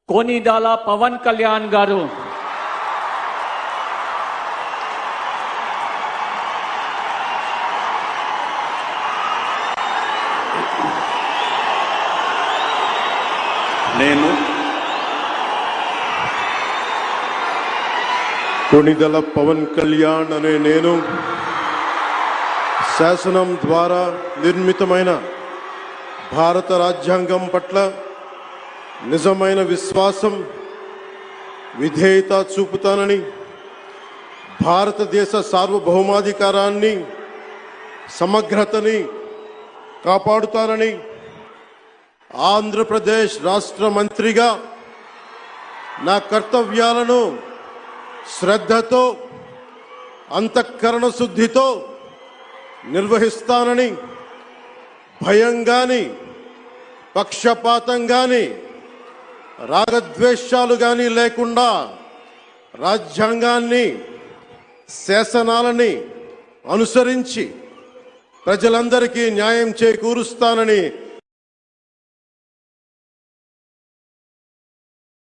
कोनिदाला पवन कल्याण गारू कोनिदల पवन कल्याण अने नेनु శాసనం ద్వారా నిర్మితమైన భారత రాజ్యాంగం పట్ల నిజమైన విశ్వాసం విధేయత చూపుతానని భారతదేశ సార్వభౌమాధికారాన్ని సమగ్రతని కాపాడుతానని ఆంధ్రప్రదేశ్ రాష్ట్ర మంత్రిగా నా కర్తవ్యాలను శ్రద్ధతో అంతఃకరణ శుద్ధితో నిర్వహిస్తానని భయం గాని పక్షపాతం గాని రాగద్వేషాలు గాని లేకుండా రాజ్యాంగాన్ని శాసనాలని అనుసరించి ప్రజలందరికీ న్యాయం చేకూరుస్తానని